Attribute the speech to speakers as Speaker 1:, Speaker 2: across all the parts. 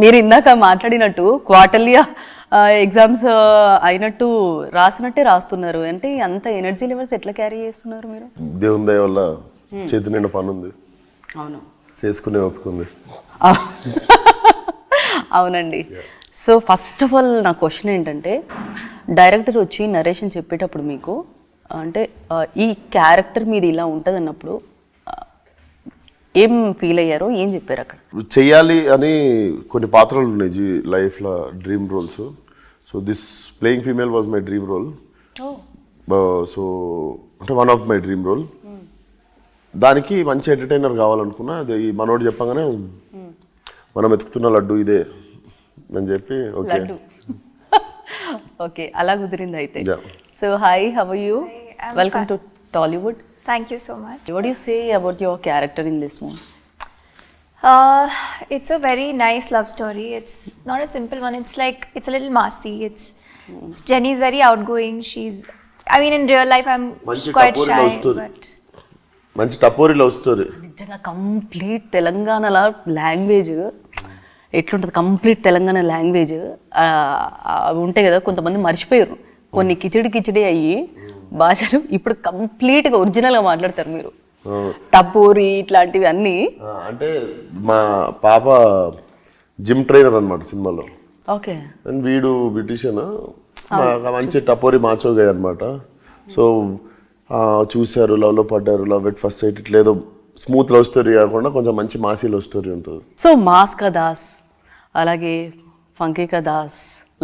Speaker 1: మీరు ఇందాక మాట్లాడినట్టు క్వార్టర్లీ ఎగ్జామ్స్ అయినట్టు రాసినట్టే రాస్తున్నారు అంటే అంత ఎనర్జీ లెవెల్స్ ఎట్లా క్యారీ చేస్తున్నారు మీరు?
Speaker 2: దేవుని దయ వల్ల చేతి నిండా పని ఉంది,
Speaker 1: అవును,
Speaker 2: చేసుకునే ఒప్పుకుంది.
Speaker 1: అవునండి. సో ఫస్ట్ ఆఫ్ ఆల్ నా క్వశ్చన్ ఏంటంటే, డైరెక్టర్ వచ్చి నరేషన్ చెప్పేటప్పుడు మీకు అంటే ఈ క్యారెక్టర్ మీది ఇలా ఉంటుంది అన్నప్పుడు ఏం ఫీల్ అయ్యారో, ఏం చెప్పారు అక్కడ?
Speaker 2: చెయ్యాలి అని కొన్ని పాత్రలు ఉన్నాయి లైఫ్లో, dream roles. So this playing female was my dream role. So అంటే one of my dream role. దానికి మంచి ఎంటర్టైనర్ కావాలనుకున్నా, అది మనోడు చెప్పగానే మనం వెతుకుతున్న లడ్డు ఇదే అని చెప్పి ఓకే
Speaker 1: ఓకే అలా కుదిరింది అయితే. So hi, how are you? Welcome to Tollywood.
Speaker 3: Thank you so much.
Speaker 1: What do you say about your character in this movie?
Speaker 3: It's a very nice love story. It's not a simple one. It's like, it's a little massy. It's Jenny's very outgoing. I mean, in real life, I'm quite shy. But
Speaker 2: మంచి tapori love story.
Speaker 1: నిజంగా complete Telangana language ఎట్లుంటుంది, complete Telangana language ఉంటాయి కదా, కొంతమంది మర్చిపోయారు, కొన్ని కిచిడి అయ్యి భాషలు ఇప్పుడు కంప్లీట్గా ఒరిజినల్గా మాట్లాడతారు మీరు. టపోరి ఇట్లాంటివి అన్నీ.
Speaker 2: అంటే మా పాప జిమ్ ట్రైనర్ అనమాట సినిమాలో.
Speaker 1: ఓకే.
Speaker 2: అండ్ వీడు బ్యూటిషియన్, మంచి టపోరి మాచోగాయ అనమాట. సో చూశారు, లవ్లో పడ్డారు, లవ్ ఎట్ ఫస్ట్ సైట్. ఇట్లా ఏదో స్మూత్ లవ్ స్టోరీ కాకుండా కొంచెం మంచి మాసీ లవ్ స్టోరీ ఉంటుంది.
Speaker 1: సో మాస్ కా దాస్, అలాగే ఫంకీ కా దాస్,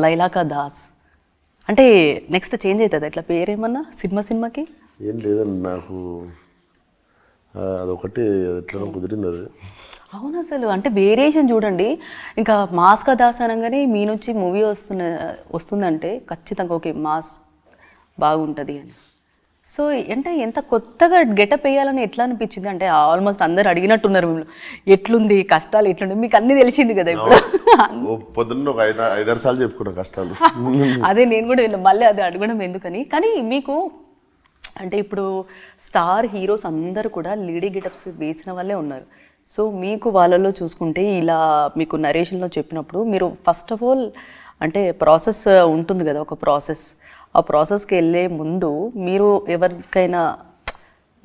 Speaker 1: లైలా కా దాస్ అంటే నెక్స్ట్ చేంజ్ అవుతుంది ఇట్లా పేరేమన్నా సినిమాకి?
Speaker 2: ఏం లేదండి, నాకు అదొకటి ఎట్లా కుదిరింది అది.
Speaker 1: అవును, అసలు అంటే వేరియేషన్ చూడండి. ఇంకా మాస్ కా దాస్ అనగానే మీ నుంచి మూవీ వస్తుందంటే ఖచ్చితంగా ఓకే మాస్ బాగుంటుంది అని. సో అంటే ఎంత కొత్తగా గెటప్ వేయాలని ఎట్లా అనిపించింది? అంటే ఆల్మోస్ట్ అందరు అడిగినట్టున్నారు మిమ్మల్ని, ఎట్లుంది కష్టాలు ఎట్లుంది, మీకు అన్నీ తెలిసింది కదా ఇప్పుడు.
Speaker 2: పొద్దున్న ఒక 5-6 సార్లు చెప్పుకున్నా కష్టాలు.
Speaker 1: అదే నేను కూడా మళ్ళీ అది అడగడం ఎందుకని. కానీ మీకు అంటే ఇప్పుడు స్టార్ హీరోస్ అందరూ కూడా లీడీ గెటప్స్ వేసిన వాళ్ళే ఉన్నారు. సో మీకు వాళ్ళలో చూసుకుంటే ఇలా మీకు నరేషన్లో చెప్పినప్పుడు మీరు ఫస్ట్ ఆఫ్ ఆల్ అంటే ప్రాసెస్ ఉంటుంది కదా, ఒక ప్రాసెస్, ఆ ప్రాసెస్కి వెళ్ళే ముందు మీరు ఎవరికైనా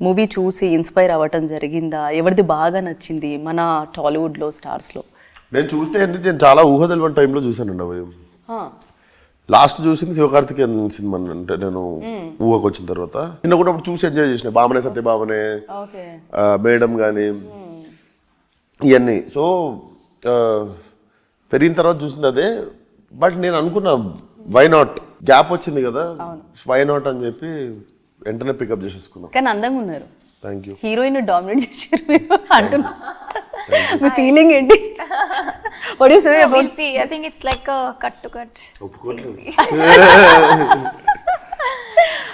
Speaker 1: మూవీ చూసి ఇన్స్పైర్ అవ్వటం జరిగిందా? ఎవరిది బాగా నచ్చింది మన టాలీవుడ్లో స్టార్స్లో?
Speaker 2: నేను చూస్తే నేను చాలా ఊహ తెలియని టైంలో చూశానండి అవి. లాస్ట్ చూసింది శివకార్తికేయన్ సినిమా. అంటే నేను ఊహకు వచ్చిన తర్వాత నిన్న కూడా చూసి ఎంజాయ్ చేసిన బాబనే సత్యబాబనే, మేడం కానీ ఇవన్నీ. సో పెరిగిన తర్వాత చూసింది అదే. బట్ నేను అనుకున్నా వై నాట్, గ్యాప్ వచ్చింది కదా, వై నాట్ అని చెప్పి వెంటనే పికప్ చేసేసుకున్నాం.
Speaker 1: కానీ అందంగా ఉన్నారు.
Speaker 2: Thank you.
Speaker 1: హీరోయిన్ డామినేట్ చేశారు మీరు అంటున్నా, మీ ఫీలింగ్ ఏంటి? What do you say about?
Speaker 3: We'll see. I think it's like a cut to cut.
Speaker 2: ఒప్పుకోవట్లేదు.